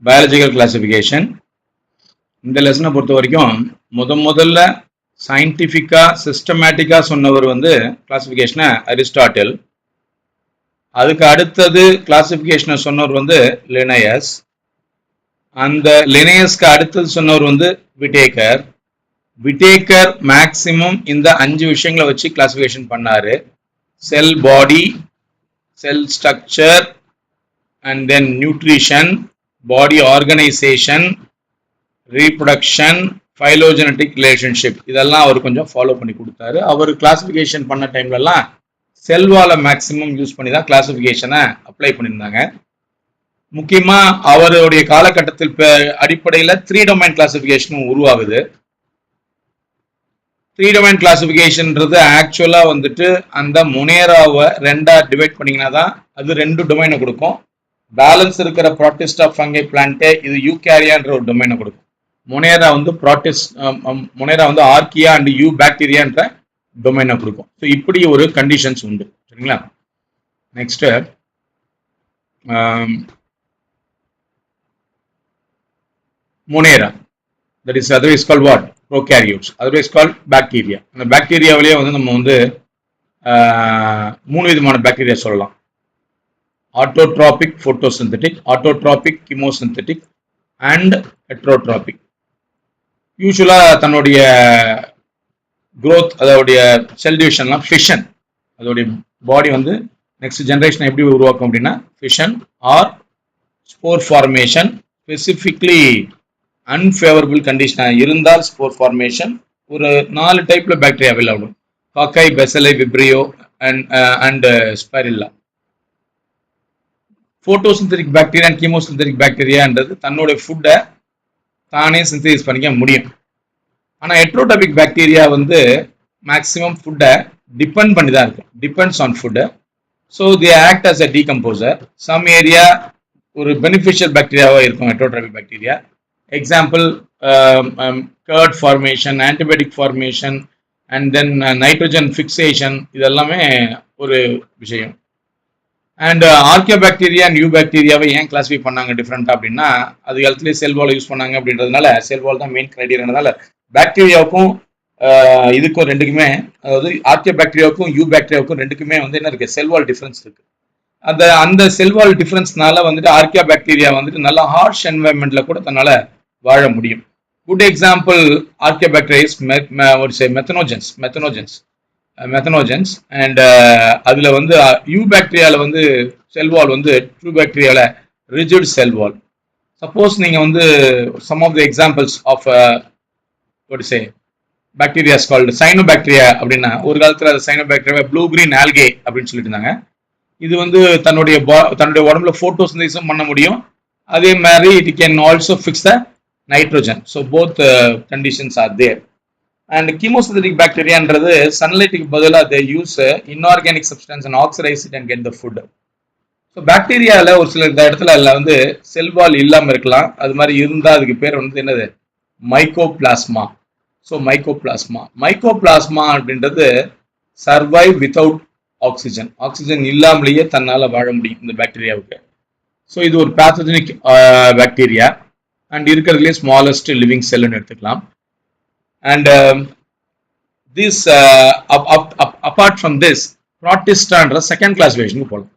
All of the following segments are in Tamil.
Biological classification. இந்த லெசனை பொறுத்த வரைக்கும் முதல்ல சயின்டிஃபிக்கா சிஸ்டமேட்டிக்கா சொன்னவர் வந்து கிளாசிஃபிகேஷனை அரிஸ்டாட்டில். அதுக்கு அடுத்தது கிளாசிஃபிகேஷனை சொன்னவர் வந்து லினயஸ். அந்த லினயஸ்க்கு அடுத்தது சொன்னவர் வந்து விட்டேக்கர். விட்டேக்கர் மேக்சிமம் இந்த 5 விஷயங்களை வச்சு கிளாசிஃபிகேஷன் பண்ணாரு. Cell body, cell structure, and then nutrition, body organization, reproduction, phylogenetic relationship. இதெல்லாம் அவர் கொஞ்சம் ஃபாலோ பண்ணி கொடுத்தாரு. அவர் கிளாசிஃபிகேஷன் பண்ண டைம்லலாம் செல் வாலை மேக்சிமம் யூஸ் பண்ணி தான் கிளாசிஃபிகேஷனை அப்ளை பண்ணியிருந்தாங்க. முக்கியமாக அவருடைய காலகட்டத்தில் அடிப்படையில் 3 domain கிளாசிஃபிகேஷனும் உருவாகுது. 3 domain கிளாசிஃபிகேஷன்ன்றது ஆக்சுவலாக வந்துட்டு அந்த மொனேராவை 2ஆ டிவைட் பண்ணிங்கன்னா தான் அது 2 டொமைனை கொடுக்கும். பேலன்ஸ் இருக்கிற ப்ராட்டிஸ்டா ஃபங்கை பிளான்ட்டே இது யூகேரியான்ற ஒரு டொமைனை கொடுக்கும். மொனேரா வந்து ஆர்கியா அண்ட் யூ பாக்டீரியான்ற டொமைனை கொடுக்கும். ஸோ இப்படி ஒரு கண்டிஷன்ஸ் உண்டு. சரிங்களா? Next மொனேரா, that is otherwise called what? Prokaryotes, otherwise called bacteria. அந்த பாக்டீரியாவிலேயே வந்து நம்ம வந்து 3 விதமான பாக்டீரியா சொல்லலாம். autotrophic photosynthetic, autotrophic chemosynthetic and heterotrophic. யூஸ்வலா தன்னுடைய growth, அதோடைய செல் டிவிஷன்லாம் ஃபிஷன், அதோடைய பாடி வந்து நெக்ஸ்ட் ஜெனரேஷன் எப்படி உருவாக்கும் அப்படின்னா fission or spore formation. Specifically unfavourable கண்டிஷனாக இருந்தால் ஸ்போர் ஃபார்மேஷன். ஒரு 4 டைப்ல பாக்டீரியா அவைலபிள் ஆகும். Cocci, bacilli, vibrio and spirilla. Photosynthetic bacteria and chemosynthetic பாக்டீரியான்றது தன்னோட ஃபுட்டை தானே சிந்தசைஸ் பண்ணிக்க முடியும். ஆனால் ஹெட்ரோடாபிக் பாக்டீரியா வந்து மேக்ஸிமம் ஃபுட்டை டிபெண்ட் பண்ணி தான் இருக்கும், depends on food. So they act as a decomposer. Some area ஒரு பெனிஃபிஷியல் பாக்டீரியாவாக இருக்கும் heterotrophic bacteria. Example curd formation, antibiotic formation and then nitrogen fixation, இதெல்லாமே ஒரு விஷயம். அண்ட் ஆர்கியோபாக்டீரியா அண்ட் யூ பாக்டீரியாவை ஏன் கிளாஸிஃபை பண்ணாங்க டிஃப்ரெண்ட் அப்படின்னா, அது காலத்துலேயே செல் வால் யூஸ் பண்ணாங்க அப்படின்றதுனால செல் வால் தான் மெயின் கிரைட்டீரியானால பாக்டீரியாவுக்கும் இதுக்கும் ரெண்டுக்குமே, அதாவது ஆர்கியோபாக்டீரியாவுக்கும் யூ பாக்டீரியாவுக்கும் ரெண்டுக்குமே வந்து என்ன இருக்கு, செல் வால் டிஃபரன்ஸ் இருக்கு. அந்த செல் வால் டிஃபரன்ஸ்னால வந்துட்டு ஆர்கியோபாக்டீரியா வந்துட்டு நல்லா ஹார்ஷ் என்வாயன்மெண்ட்ல கூட தன்னால வாழ முடியும். Good example archaebacteria is methanogens and அதில் வந்து யூ பாக்டீரியாவில் வந்து செல் வால் வந்து ட்ரூ பாக்டீரியாவில் ரிஜிட் செல் வால். சப்போஸ் நீங்கள் வந்து some of the examples of bacterias called cyanobacteria அப்படின்னா, ஒரு காலத்தில் அது சைனோபாக்டீரியா ப்ளூ கிரீன் ஆல்கே அப்படின்னு சொல்லிட்டு இருந்தாங்க. இது வந்து தன்னுடைய உடம்புல போட்டோசிந்தசிஸும் பண்ண முடியும், அதே மாதிரி it can also fix the nitrogen. So both conditions are there. And chemosynthetic பாக்டீரியான்றது சன்லைட்டுக்கு பதிலாக they use inorganic substance and oxidize it and get the food. So பாக்டீரியாவில் ஒரு சில இடத்துல வந்து செல்வால் இல்லாமல் இருக்கலாம். அது மாதிரி இருந்தால் அதுக்கு பேர் வந்து என்னது, மைக்கோபிளாஸ்மா. ஸோ மைக்கோபிளாஸ்மா அப்படின்றது சர்வைவ் வித்தவுட் ஆக்சிஜன், ஆக்சிஜன் இல்லாமலேயே தன்னால் வாழ முடியும் இந்த பாக்டீரியாவுக்கு. ஸோ இது ஒரு பேத்தோஜெனிக் பாக்டீரியா அண்ட் இருக்கிறதுலே ஸ்மாலஸ்ட் லிவிங் செல்லுன்னு எடுத்துக்கலாம். And this apart from this, Protista second கிளாசிஃபிகேஷனுக்கு போகலாம்.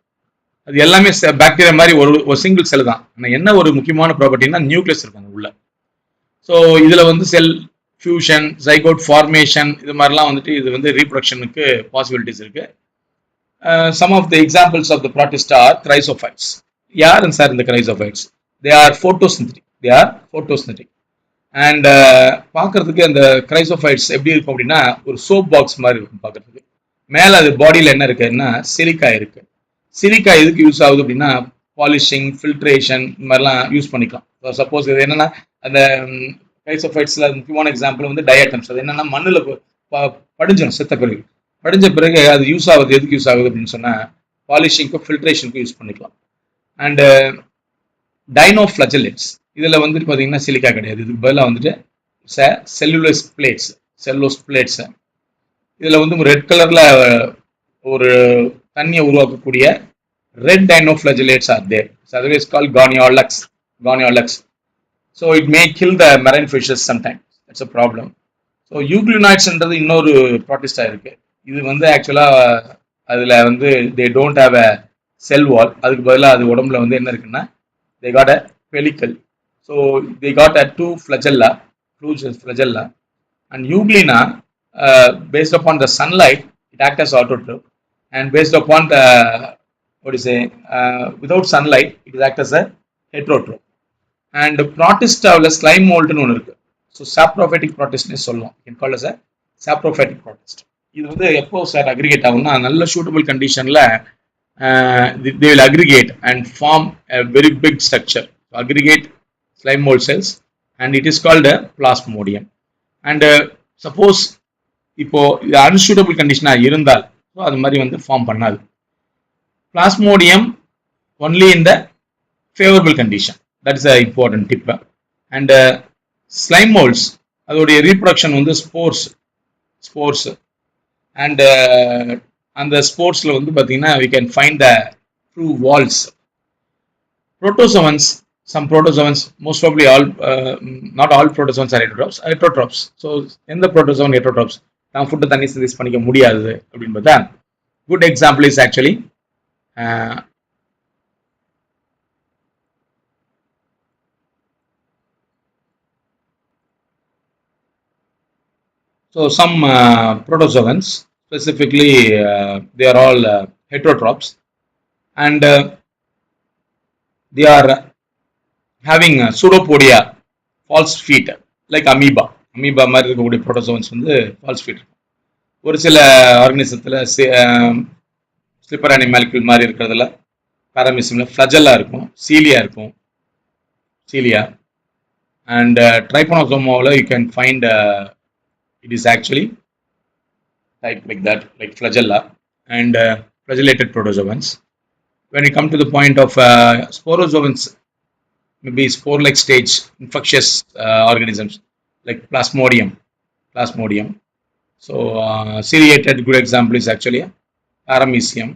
அது எல்லாமே பாக்டீரியா மாதிரி ஒரு சிங்கிள் செல் தான். ஆனால் என்ன ஒரு முக்கியமான ப்ராப்பர்ட்டினா நியூக்ளியஸ் இருக்காங்க உள்ள. ஸோ இதில் வந்து செல் ஃபியூஷன், ஜைகோட் ஃபார்மேஷன், இது மாதிரிலாம் வந்துட்டு இது வந்து ரீப்ரொடக்ஷனுக்கு பாசிபிலிட்டிஸ் இருக்கு. Some of the examples of the protista are chrysophytes. யாருங்க சார் இந்த chrysophytes? They are photosynthetic. And பார்க்கறதுக்கு அந்த கிரைசோஃபைட்ஸ் எப்படி இருக்கும் அப்படின்னா, ஒரு சோப் பாக்ஸ் மாதிரி இருக்கும் பார்க்கறதுக்கு. மேலே அது பாடியில் என்ன இருக்குன்னா சிலிக்கா இருக்கு. சிலிக்கா எதுக்கு யூஸ் ஆகுது அப்படின்னா பாலிஷிங், ஃபில்ட்ரேஷன், இந்த மாதிரிலாம் யூஸ் பண்ணிக்கலாம். சப்போஸ் இது என்னன்னா அந்த கிரைசோஃபைட்ஸில் முக்கியமான எக்ஸாம்பிள் வந்து டயட்டம்ஸ். அது என்னன்னா மண்ணில் படிஞ்சிடும், படிஞ்ச பிறகு அது யூஸ் ஆகுது. எதுக்கு யூஸ் ஆகுது அப்படின்னு சொன்னால் பாலிஷிங்க்கும் ஃபில்ட்ரேஷனுக்கும் யூஸ் பண்ணிக்கலாம். அண்டு டைனோஃப்ளஜெலேட்ஸ், இதில் வந்துட்டு பார்த்தீங்கன்னா சிலிக்கா கிடையாது. இதுக்கு பதிலாக வந்துட்டு செல்லுலோஸ் பிளேட்ஸ். இதில் வந்து ரெட் கலரில் ஒரு தண்ணியை உருவாக்கக்கூடிய red dinoflagellates are there. Otherwise call Gonyaulax. Goniolux. So it may kill the marine fishes sometimes. That's a problem. So யூக்ளினாய்ட்ஸ்ன்றது இன்னொரு ப்ராட்டிஸ்டா இருக்கு. இது வந்து ஆக்சுவலா அதுல வந்து தே டோன்ட் ஹேவ் அ செல் வால். அதுக்கு பதிலாக அது உடம்புல வந்து என்ன இருக்குன்னா they got a pellicle. So they got a two flagella, flagella. And euglena based upon the sunlight it acts as autotroph, and based upon the what do you say without sunlight it is act as a heterotroph. And ப்ராட்டிஸ்டாவில் ஸ்லைம் மோல்டுன்னு ஒன்று இருக்கு. ஸோ சாப்ரோஃபைட்டிக் ப்ராட்டிஸ்ட்னே சொல்லுவோம். In call as a saprophytic protist. இது வந்து எப்போ சார் அக்ரிகேட் ஆகும்னா நல்ல சூட்டபிள் கண்டிஷனில் they will aggregate and form a very big structure. So aggregate slime mold cells and it is called a plasmodium. And suppose இப்போ இது அன்சூட்டபிள் கண்டிஷனாக இருந்தால் ஸோ அது மாதிரி வந்து ஃபார்ம் பண்ணாது. Plasmodium only in the favourable condition. That is a important tip. And slime moulds அதோடைய ரீப்ரொடக்ஷன் வந்து ஸ்போர்ஸ் அண்ட் அந்த ஸ்போர்ட்ஸில் வந்து பார்த்தீங்கன்னா we can find the true walls. Protozoans, some protozoans, most probably all, not all protozoans are heterotrophs. So எந்த protozoan heterotrophs நான் ஃபுட்டு தண்ணி சிந்தசிஸ் பண்ணிக்க முடியாது அப்படின்னு பார்த்தா good example is actually so some protozoans specifically they are all heterotrophs, and they are having pseudopodia, false feet, like amoeba மாதிரி இருக்கக்கூடிய protozoans வந்து false feet. ஒரு சில ஆர்கனிசத்தில் ஸ்லிப்பர் அனிமாலிக்கல் மாதிரி இருக்கிறதுல பாராமிசம்ல ஃப்ளஜெல்லா இருக்கும், சீலியா அண்ட் ட்ரைபனோசோமாவில் you can find it is actually type like that, like flagella and flagellated protozoans. When we come to the point of sporozoans, maybe spore-like stage infectious organisms like plasmodium. So ciliated good example is actually paramecium.